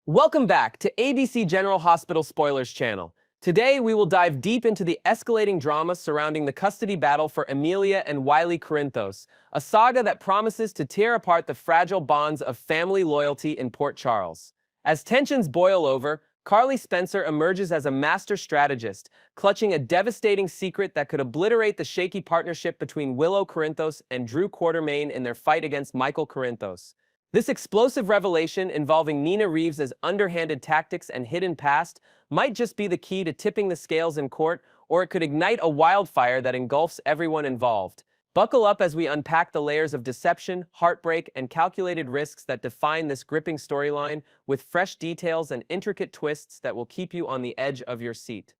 Welcome back to ABC General Hospital Spoilers channel. Today, we will dive deep into the escalating drama surrounding the custody battle for Amelia and Wiley Corinthos, a saga that promises to tear apart the fragile bonds of family loyalty in Port Charles. As tensions boil over, Carly Spencer emerges as a master strategist, clutching a devastating secret that could obliterate the shaky partnership between Willow Corinthos and Drew Quartermain in their fight against Michael Corinthos. This explosive revelation involving Nina Reeves' underhanded tactics and hidden past might just be the key to tipping the scales in court, or it could ignite a wildfire that engulfs everyone involved. Buckle up as we unpack the layers of deception, heartbreak, and calculated risks that define this gripping storyline, with fresh details and intricate twists that will keep you on the edge of your seat.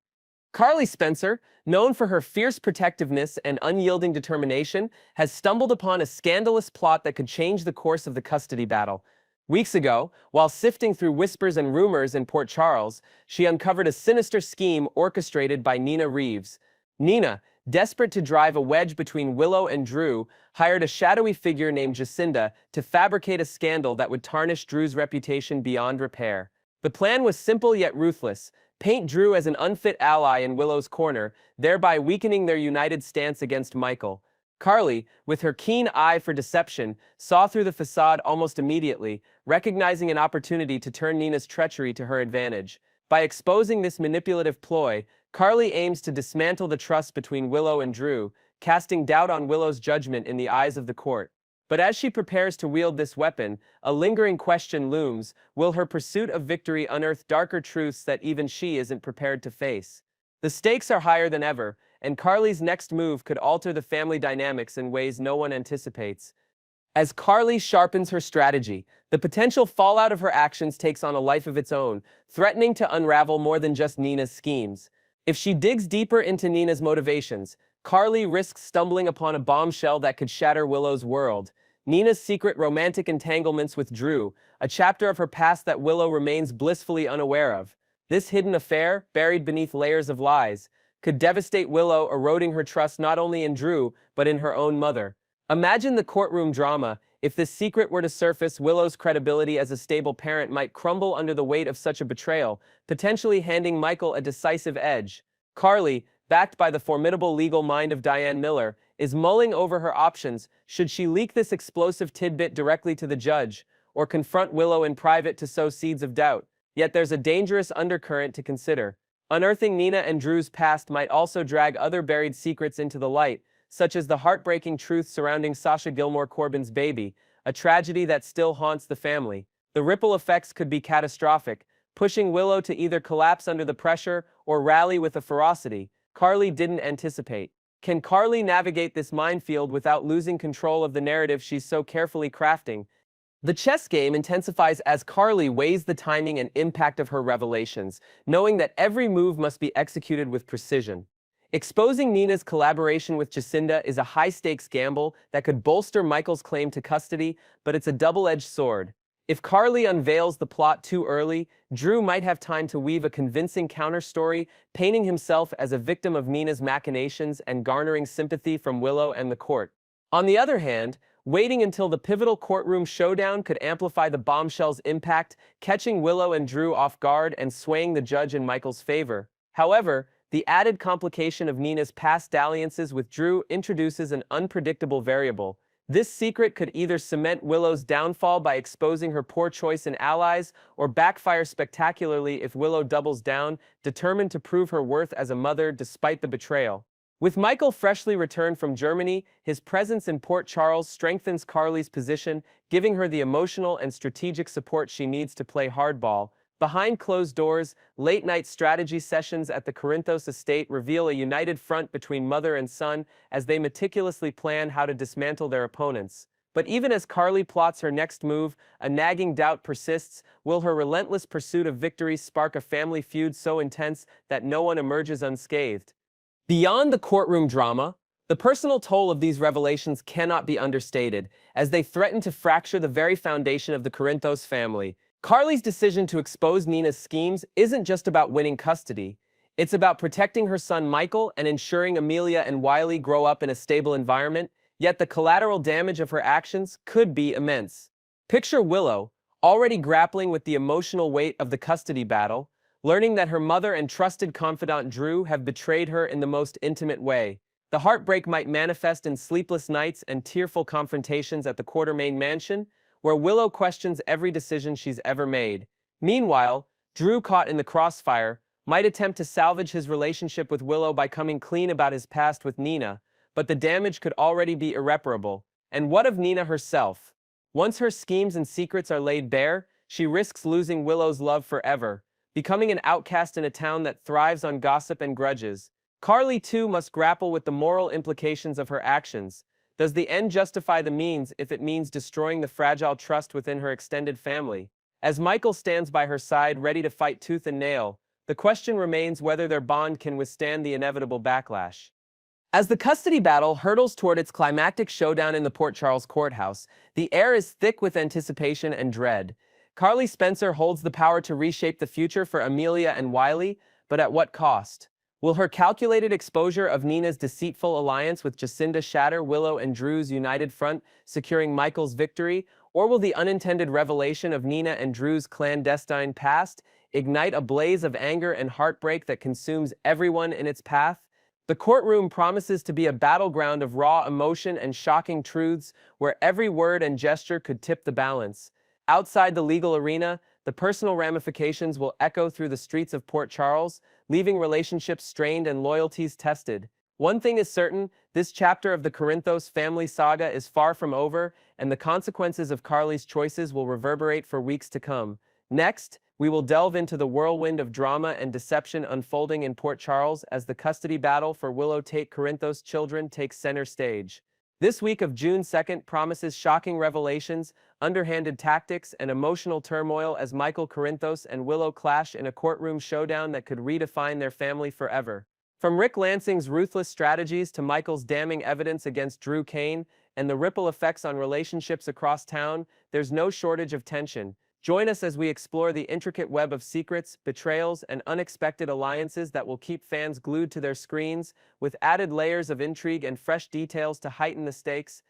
Carly Spencer, known for her fierce protectiveness and unyielding determination, has stumbled upon a scandalous plot that could change the course of the custody battle. Weeks ago, while sifting through whispers and rumors in Port Charles, she uncovered a sinister scheme orchestrated by Nina Reeves. Nina, desperate to drive a wedge between Willow and Drew, hired a shadowy figure named Jacinda to fabricate a scandal that would tarnish Drew's reputation beyond repair. The plan was simple yet ruthless. Paint Drew as an unfit ally in Willow's corner, thereby weakening their united stance against Michael. Carly, with her keen eye for deception, saw through the facade almost immediately, recognizing an opportunity to turn Nina's treachery to her advantage. By exposing this manipulative ploy, Carly aims to dismantle the trust between Willow and Drew, casting doubt on Willow's judgment in the eyes of the court. But as she prepares to wield this weapon, a lingering question looms: will her pursuit of victory unearth darker truths that even she isn't prepared to face? The stakes are higher than ever, and Carly's next move could alter the family dynamics in ways no one anticipates. As Carly sharpens her strategy, the potential fallout of her actions takes on a life of its own, threatening to unravel more than just Nina's schemes. If she digs deeper into Nina's motivations, Carly risks stumbling upon a bombshell that could shatter Willow's world. Nina's secret romantic entanglements with Drew, a chapter of her past that Willow remains blissfully unaware of. This hidden affair, buried beneath layers of lies, could devastate Willow, eroding her trust not only in Drew, but in her own mother. Imagine the courtroom drama. If this secret were to surface, Willow's credibility as a stable parent might crumble under the weight of such a betrayal, potentially handing Michael a decisive edge. Carly, backed by the formidable legal mind of Diane Miller, is mulling over her options. Should she leak this explosive tidbit directly to the judge, or confront Willow in private to sow seeds of doubt? Yet there's a dangerous undercurrent to consider. Unearthing Nina and Drew's past might also drag other buried secrets into the light, such as the heartbreaking truth surrounding Sasha Gilmore Corbin's baby, a tragedy that still haunts the family. The ripple effects could be catastrophic, pushing Willow to either collapse under the pressure or rally with a ferocity Carly didn't anticipate. Can Carly navigate this minefield without losing control of the narrative she's so carefully crafting? The chess game intensifies as Carly weighs the timing and impact of her revelations, knowing that every move must be executed with precision. Exposing Nina's collaboration with Jacinda is a high-stakes gamble that could bolster Michael's claim to custody, but it's a double-edged sword. If Carly unveils the plot too early, Drew might have time to weave a convincing counterstory, painting himself as a victim of Nina's machinations and garnering sympathy from Willow and the court. On the other hand, waiting until the pivotal courtroom showdown could amplify the bombshell's impact, catching Willow and Drew off guard and swaying the judge in Michael's favor. However, the added complication of Nina's past dalliances with Drew introduces an unpredictable variable. This secret could either cement Willow's downfall by exposing her poor choice in allies, or backfire spectacularly if Willow doubles down, determined to prove her worth as a mother despite the betrayal. With Michael freshly returned from Germany, his presence in Port Charles strengthens Carly's position, giving her the emotional and strategic support she needs to play hardball. Behind closed doors, late-night strategy sessions at the Corinthos estate reveal a united front between mother and son as they meticulously plan how to dismantle their opponents. But even as Carly plots her next move, a nagging doubt persists. Will her relentless pursuit of victory spark a family feud so intense that no one emerges unscathed? Beyond the courtroom drama, the personal toll of these revelations cannot be understated, as they threaten to fracture the very foundation of the Corinthos family. Carly's decision to expose Nina's schemes isn't just about winning custody. It's about protecting her son Michael and ensuring Amelia and Wiley grow up in a stable environment, yet the collateral damage of her actions could be immense. Picture Willow, already grappling with the emotional weight of the custody battle, learning that her mother and trusted confidant Drew have betrayed her in the most intimate way. The heartbreak might manifest in sleepless nights and tearful confrontations at the Courtroom mansion, where Willow questions every decision she's ever made. Meanwhile, Drew, caught in the crossfire, might attempt to salvage his relationship with Willow by coming clean about his past with Nina, but the damage could already be irreparable. And what of Nina herself? Once her schemes and secrets are laid bare, she risks losing Willow's love forever, becoming an outcast in a town that thrives on gossip and grudges. Carly, too, must grapple with the moral implications of her actions. Does the end justify the means if it means destroying the fragile trust within her extended family? As Michael stands by her side, ready to fight tooth and nail, the question remains whether their bond can withstand the inevitable backlash. As the custody battle hurtles toward its climactic showdown in the Port Charles courthouse, the air is thick with anticipation and dread. Carly Spencer holds the power to reshape the future for Amelia and Wiley, but at what cost? Will her calculated exposure of Nina's deceitful alliance with Jacinda shatter Willow and Drew's united front, securing Michael's victory, or will the unintended revelation of Nina and Drew's clandestine past ignite a blaze of anger and heartbreak that consumes everyone in its path? The courtroom promises to be a battleground of raw emotion and shocking truths where every word and gesture could tip the balance. Outside the legal arena, the personal ramifications will echo through the streets of Port Charles, leaving relationships strained and loyalties tested. One thing is certain, this chapter of the Corinthos family saga is far from over, and the consequences of Carly's choices will reverberate for weeks to come. Next, we will delve into the whirlwind of drama and deception unfolding in Port Charles as the custody battle for Willow Tate Corinthos children takes center stage. This week of June 2nd promises shocking revelations, underhanded tactics, and emotional turmoil as Michael Corinthos and Willow clash in a courtroom showdown that could redefine their family forever. From Rick Lansing's ruthless strategies to Michael's damning evidence against Drew Kane and the ripple effects on relationships across town, there's no shortage of tension. Join us as we explore the intricate web of secrets, betrayals, and unexpected alliances that will keep fans glued to their screens, with added layers of intrigue and fresh details to heighten the stakes.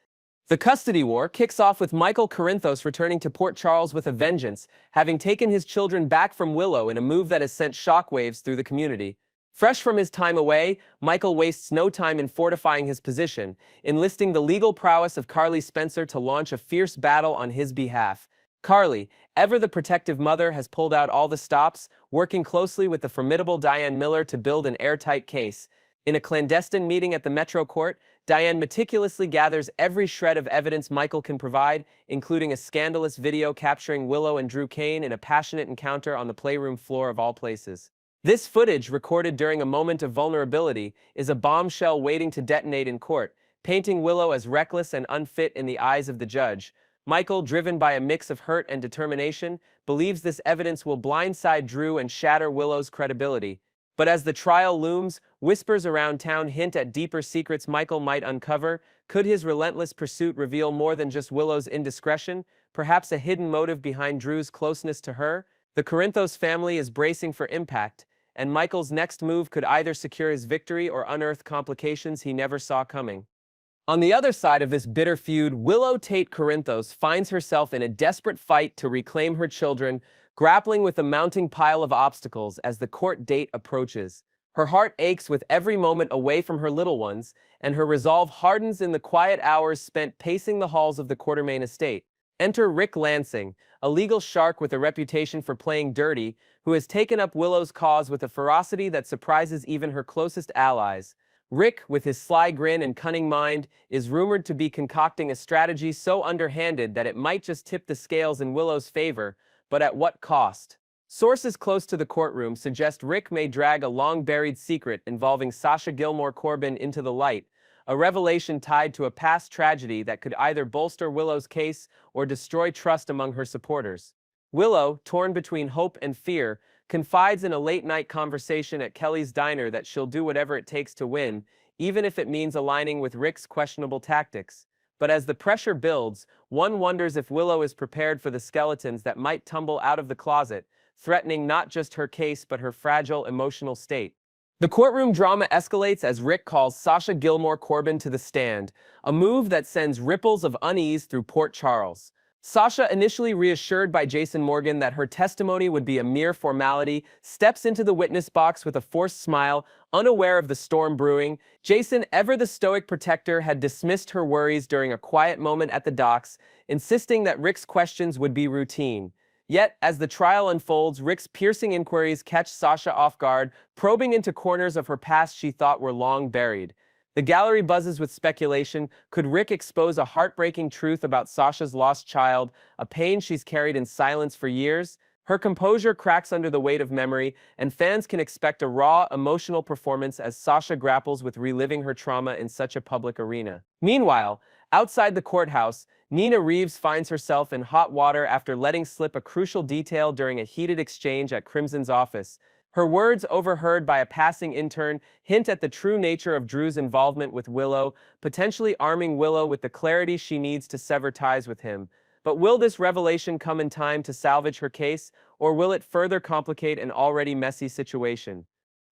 The custody war kicks off with Michael Corinthos returning to Port Charles with a vengeance, having taken his children back from Willow in a move that has sent shockwaves through the community. Fresh from his time away, Michael wastes no time in fortifying his position, enlisting the legal prowess of Carly Spencer to launch a fierce battle on his behalf. Carly, ever the protective mother, has pulled out all the stops, working closely with the formidable Diane Miller to build an airtight case. In a clandestine meeting at the Metro Court, Diane meticulously gathers every shred of evidence Michael can provide, including a scandalous video capturing Willow and Drew Kane in a passionate encounter on the playroom floor of all places. This footage, recorded during a moment of vulnerability, is a bombshell waiting to detonate in court, painting Willow as reckless and unfit in the eyes of the judge. Michael, driven by a mix of hurt and determination, believes this evidence will blindside Drew and shatter Willow's credibility. But as the trial looms, whispers around town hint at deeper secrets Michael might uncover. Could his relentless pursuit reveal more than just Willow's indiscretion, perhaps a hidden motive behind Drew's closeness to her? The Corinthos family is bracing for impact, and Michael's next move could either secure his victory or unearth complications he never saw coming. On the other side of this bitter feud, Willow Tate Corinthos finds herself in a desperate fight to reclaim her children, grappling with a mounting pile of obstacles as the court date approaches. Her heart aches with every moment away from her little ones, and her resolve hardens in the quiet hours spent pacing the halls of the Courtroom estate. Enter Rick Lansing, a legal shark with a reputation for playing dirty, who has taken up Willow's cause with a ferocity that surprises even her closest allies. Rick, with his sly grin and cunning mind, is rumored to be concocting a strategy so underhanded that it might just tip the scales in Willow's favor, but at what cost? Sources close to the courtroom suggest Rick may drag a long-buried secret involving Sasha Gilmore Corbin into the light, a revelation tied to a past tragedy that could either bolster Willow's case or destroy trust among her supporters. Willow, torn between hope and fear, confides in a late-night conversation at Kelly's diner that she'll do whatever it takes to win, even if it means aligning with Rick's questionable tactics. But as the pressure builds, one wonders if Willow is prepared for the skeletons that might tumble out of the closet, threatening not just her case but her fragile emotional state. The courtroom drama escalates as Rick calls Sasha Gilmore Corbin to the stand, a move that sends ripples of unease through Port Charles. Sasha, initially reassured by Jason Morgan that her testimony would be a mere formality, steps into the witness box with a forced smile, unaware of the storm brewing. Jason, ever the stoic protector, had dismissed her worries during a quiet moment at the docks, insisting that Rick's questions would be routine. Yet, as the trial unfolds, Rick's piercing inquiries catch Sasha off guard, probing into corners of her past she thought were long buried. The gallery buzzes with speculation. Could Rick expose a heartbreaking truth about Sasha's lost child, a pain she's carried in silence for years? Her composure cracks under the weight of memory, and fans can expect a raw, emotional performance as Sasha grapples with reliving her trauma in such a public arena. Meanwhile, outside the courthouse, Nina Reeves finds herself in hot water after letting slip a crucial detail during a heated exchange at Crimson's office. Her words, overheard by a passing intern, hint at the true nature of Drew's involvement with Willow, potentially arming Willow with the clarity she needs to sever ties with him. But will this revelation come in time to salvage her case, or will it further complicate an already messy situation?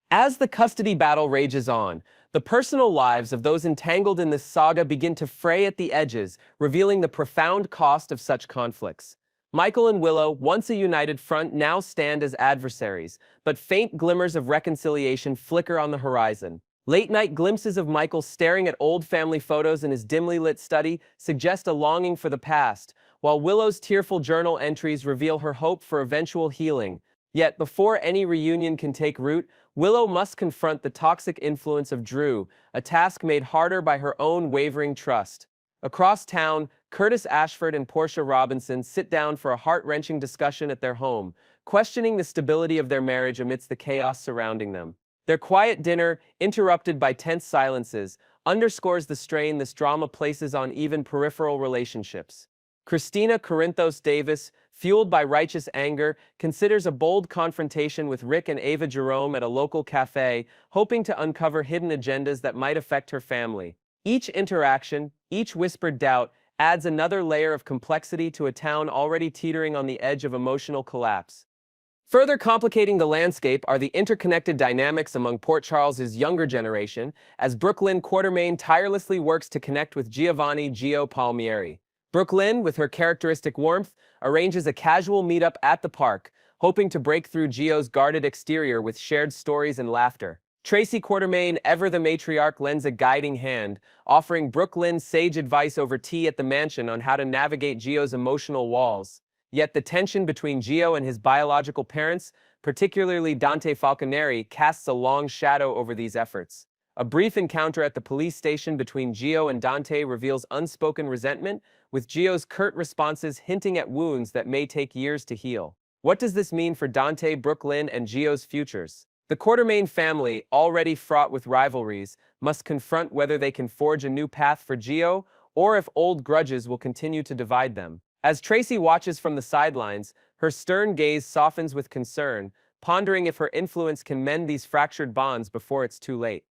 As the custody battle rages on, the personal lives of those entangled in this saga begin to fray at the edges, revealing the profound cost of such conflicts. Michael and Willow, once a united front, now stand as adversaries, but faint glimmers of reconciliation flicker on the horizon. Late-night glimpses of Michael staring at old family photos in his dimly lit study suggest a longing for the past, while Willow's tearful journal entries reveal her hope for eventual healing. Yet, before any reunion can take root, Willow must confront the toxic influence of Drew, a task made harder by her own wavering trust. Across town, Curtis Ashford and Portia Robinson sit down for a heart-wrenching discussion at their home, questioning the stability of their marriage amidst the chaos surrounding them. Their quiet dinner, interrupted by tense silences, underscores the strain this drama places on even peripheral relationships. Christina Corinthos Davis, fueled by righteous anger, considers a bold confrontation with Rick and Ava Jerome at a local cafe, hoping to uncover hidden agendas that might affect her family. Each interaction, each whispered doubt, adds another layer of complexity to a town already teetering on the edge of emotional collapse. Further complicating the landscape are the interconnected dynamics among Port Charles's younger generation, as Brooklyn Quartermain tirelessly works to connect with Giovanni Gio Palmieri. Brooklyn, with her characteristic warmth, arranges a casual meetup at the park, hoping to break through Gio's guarded exterior with shared stories and laughter. Tracy Quartermain, ever the matriarch, lends a guiding hand, offering Brooklyn sage advice over tea at the mansion on how to navigate Gio's emotional walls. Yet the tension between Gio and his biological parents, particularly Dante Falconeri, casts a long shadow over these efforts. A brief encounter at the police station between Gio and Dante reveals unspoken resentment, with Gio's curt responses hinting at wounds that may take years to heal. What does this mean for Dante, Brooklyn, and Gio's futures? The Quartermain family, already fraught with rivalries, must confront whether they can forge a new path for Gio, or if old grudges will continue to divide them. As Tracy watches from the sidelines, her stern gaze softens with concern, pondering if her influence can mend these fractured bonds before it's too late.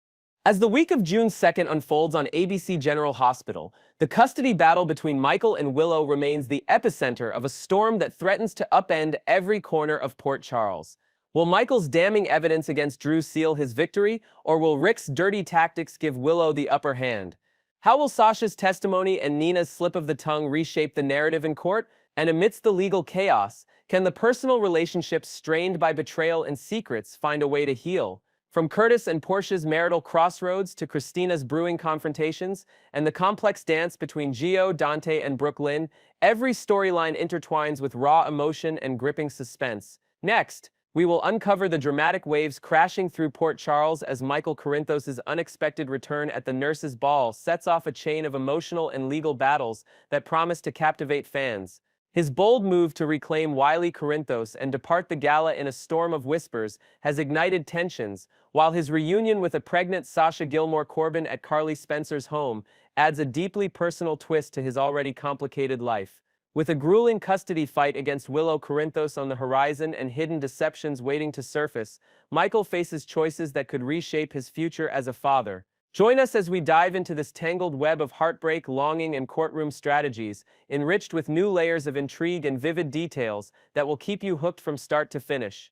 As the week of June 2nd unfolds on ABC General Hospital, the custody battle between Michael and Willow remains the epicenter of a storm that threatens to upend every corner of Port Charles. Will Michael's damning evidence against Drew seal his victory, or will Rick's dirty tactics give Willow the upper hand? How will Sasha's testimony and Nina's slip of the tongue reshape the narrative in court? And amidst the legal chaos, can the personal relationships strained by betrayal and secrets find a way to heal? From Curtis and Portia's marital crossroads to Christina's brewing confrontations, and the complex dance between Gio, Dante, and Brooklyn, every storyline intertwines with raw emotion and gripping suspense. Next, we will uncover the dramatic waves crashing through Port Charles as Michael Corinthos' unexpected return at the nurses' ball sets off a chain of emotional and legal battles that promise to captivate fans. His bold move to reclaim Wiley Corinthos and depart the gala in a storm of whispers has ignited tensions, while his reunion with a pregnant Sasha Gilmore Corbin at Carly Spencer's home adds a deeply personal twist to his already complicated life. With a grueling custody fight against Willow Corinthos on the horizon and hidden deceptions waiting to surface, Michael faces choices that could reshape his future as a father. Join us as we dive into this tangled web of heartbreak, longing, and courtroom strategies, enriched with new layers of intrigue and vivid details that will keep you hooked from start to finish.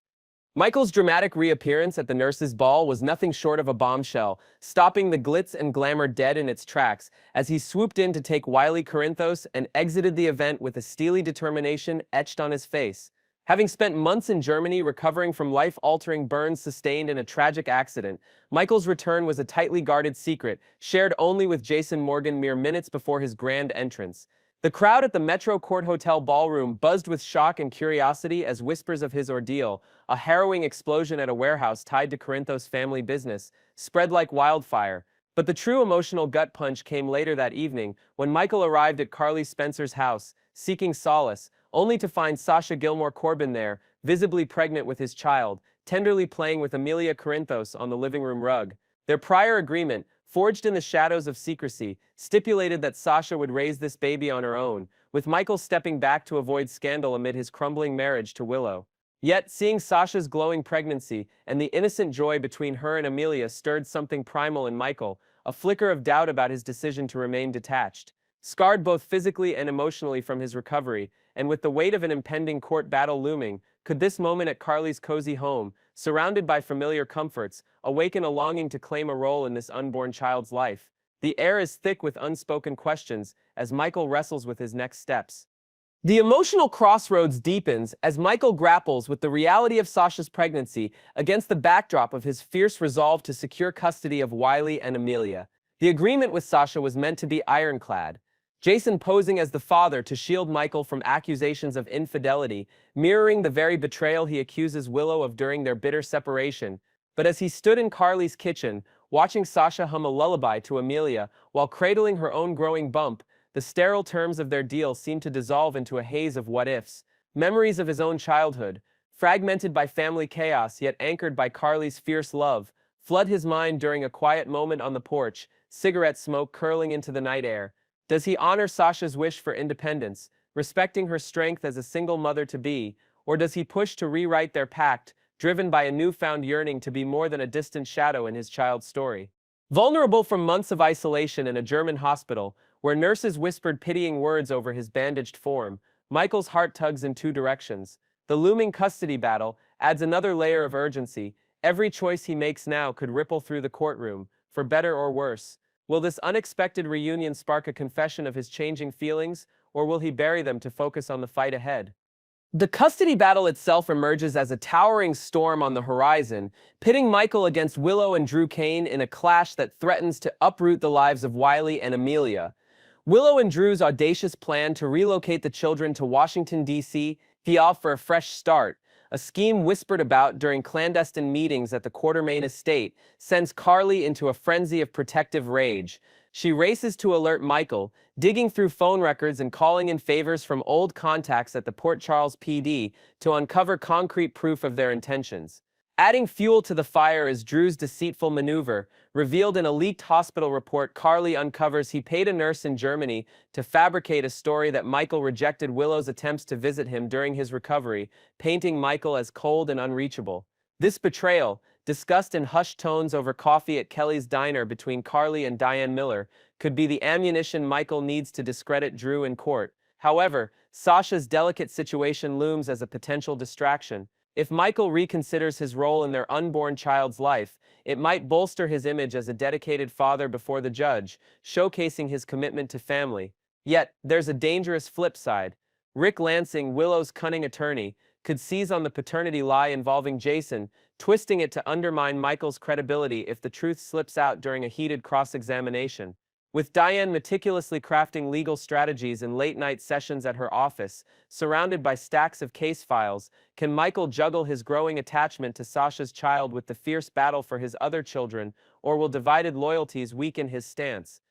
Michael's dramatic reappearance at the nurses' ball was nothing short of a bombshell, stopping the glitz and glamour dead in its tracks as he swooped in to take Wiley Corinthos and exited the event with a steely determination etched on his face. Having spent months in Germany recovering from life-altering burns sustained in a tragic accident, Michael's return was a tightly guarded secret, shared only with Jason Morgan mere minutes before his grand entrance. The crowd at the Metro Court Hotel ballroom buzzed with shock and curiosity as whispers of his ordeal, a harrowing explosion at a warehouse tied to Corinthos' family business, spread like wildfire. But the true emotional gut punch came later that evening when Michael arrived at Carly Spencer's house, seeking solace, only to find Sasha Gilmore Corbin there, visibly pregnant with his child, tenderly playing with Amelia Corinthos on the living room rug. Their prior agreement, forged in the shadows of secrecy, stipulated that Sasha would raise this baby on her own, with Michael stepping back to avoid scandal amid his crumbling marriage to Willow. Yet, seeing Sasha's glowing pregnancy and the innocent joy between her and Amelia stirred something primal in Michael, a flicker of doubt about his decision to remain detached. Scarred both physically and emotionally from his recovery, and with the weight of an impending court battle looming, could this moment at Carly's cozy home, surrounded by familiar comforts, awaken a longing to claim a role in this unborn child's life? The air is thick with unspoken questions as Michael wrestles with his next steps. The emotional crossroads deepens as Michael grapples with the reality of Sasha's pregnancy against the backdrop of his fierce resolve to secure custody of Wiley and Amelia. The agreement with Sasha was meant to be ironclad, Jason posing as the father to shield Michael from accusations of infidelity, mirroring the very betrayal he accuses Willow of during their bitter separation. But as he stood in Carly's kitchen, watching Sasha hum a lullaby to Amelia while cradling her own growing bump, the sterile terms of their deal seemed to dissolve into a haze of what-ifs, memories of his own childhood, fragmented by family chaos yet anchored by Carly's fierce love, flood his mind during a quiet moment on the porch, cigarette smoke curling into the night air. Does he honor Sasha's wish for independence, respecting her strength as a single mother-to-be, or does he push to rewrite their pact, driven by a newfound yearning to be more than a distant shadow in his child's story? Vulnerable from months of isolation in a German hospital, where nurses whispered pitying words over his bandaged form, Michael's heart tugs in two directions. The looming custody battle adds another layer of urgency. Every choice he makes now could ripple through the courtroom, for better or worse. Will this unexpected reunion spark a confession of his changing feelings, or will he bury them to focus on the fight ahead? The custody battle itself emerges as a towering storm on the horizon, pitting Michael against Willow and Drew Kane in a clash that threatens to uproot the lives of Wiley and Amelia. Willow and Drew's audacious plan to relocate the children to Washington, D.C., off for a fresh start, a scheme whispered about during clandestine meetings at the Courtroom estate, sends Carly into a frenzy of protective rage. She races to alert Michael, digging through phone records and calling in favors from old contacts at the Port Charles PD to uncover concrete proof of their intentions. Adding fuel to the fire is Drew's deceitful maneuver. Revealed in a leaked hospital report, Carly uncovers he paid a nurse in Germany to fabricate a story that Michael rejected Willow's attempts to visit him during his recovery, painting Michael as cold and unreachable. This betrayal, discussed in hushed tones over coffee at Kelly's diner between Carly and Diane Miller, could be the ammunition Michael needs to discredit Drew in court. However, Sasha's delicate situation looms as a potential distraction. If Michael reconsiders his role in their unborn child's life, it might bolster his image as a dedicated father before the judge, showcasing his commitment to family. Yet, there's a dangerous flip side. Rick Lansing, Willow's cunning attorney, could seize on the paternity lie involving Jason, twisting it to undermine Michael's credibility if the truth slips out during a heated cross-examination. With Diane meticulously crafting legal strategies in late-night sessions at her office, surrounded by stacks of case files, can Michael juggle his growing attachment to Sasha's child with the fierce battle for his other children, or will divided loyalties weaken his stance?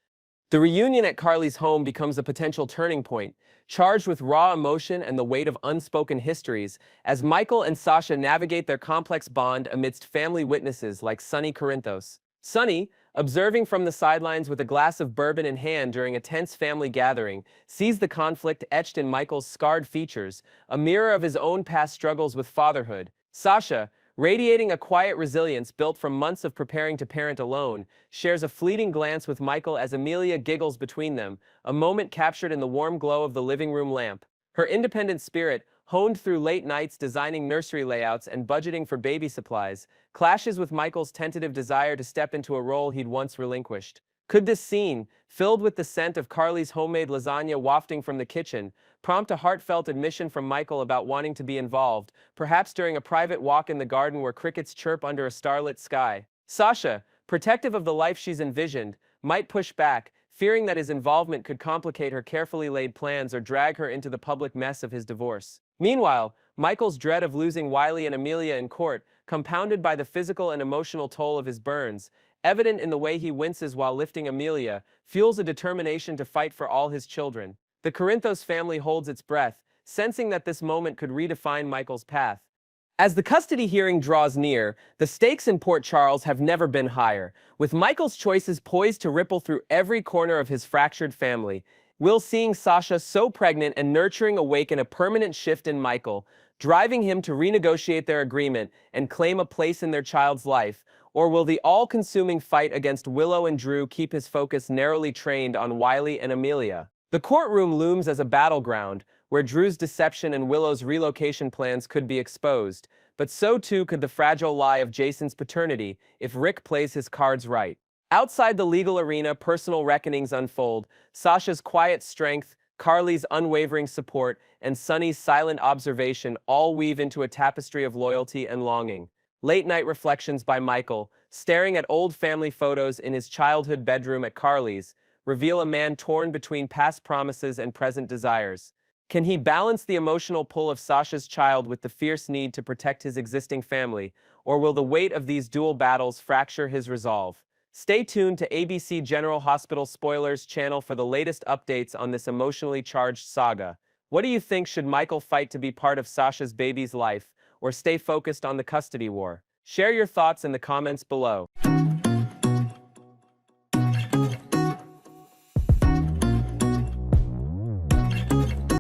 The reunion at Carly's home becomes a potential turning point, charged with raw emotion and the weight of unspoken histories, as Michael and Sasha navigate their complex bond amidst family witnesses like Sonny Corinthos. Sonny, observing from the sidelines with a glass of bourbon in hand during a tense family gathering, sees the conflict etched in Michael's scarred features, a mirror of his own past struggles with fatherhood. Sasha, radiating a quiet resilience built from months of preparing to parent alone, shares a fleeting glance with Michael as Amelia giggles between them, a moment captured in the warm glow of the living room lamp. Her independent spirit, honed through late nights designing nursery layouts and budgeting for baby supplies, clashes with Michael's tentative desire to step into a role he'd once relinquished. Could this scene, filled with the scent of Carly's homemade lasagna wafting from the kitchen, prompt a heartfelt admission from Michael about wanting to be involved, perhaps during a private walk in the garden where crickets chirp under a starlit sky? Sasha, protective of the life she's envisioned, might push back, fearing that his involvement could complicate her carefully laid plans or drag her into the public mess of his divorce. Meanwhile, Michael's dread of losing Wiley and Amelia in court, compounded by the physical and emotional toll of his burns, evident in the way he winces while lifting Amelia, fuels a determination to fight for all his children. The Corinthos family holds its breath, sensing that this moment could redefine Michael's path. As the custody hearing draws near, the stakes in Port Charles have never been higher, with Michael's choices poised to ripple through every corner of his fractured family. Will seeing Sasha so pregnant and nurturing awaken a permanent shift in Michael, driving him to renegotiate their agreement and claim a place in their child's life? Or will the all-consuming fight against Willow and Drew keep his focus narrowly trained on Wiley and Amelia? The courtroom looms as a battleground, where Drew's deception and Willow's relocation plans could be exposed, but so too could the fragile lie of Jason's paternity if Rick plays his cards right. Outside the legal arena, personal reckonings unfold. Sasha's quiet strength, Carly's unwavering support, and Sonny's silent observation all weave into a tapestry of loyalty and longing. Late-night reflections by Michael, staring at old family photos in his childhood bedroom at Carly's, reveal a man torn between past promises and present desires. Can he balance the emotional pull of Sasha's child with the fierce need to protect his existing family, or will the weight of these dual battles fracture his resolve? Stay tuned to ABC General Hospital Spoilers channel for the latest updates on this emotionally charged saga. What do you think? Should Michael fight to be part of Sasha's baby's life, or stay focused on the custody war? Share your thoughts in the comments below.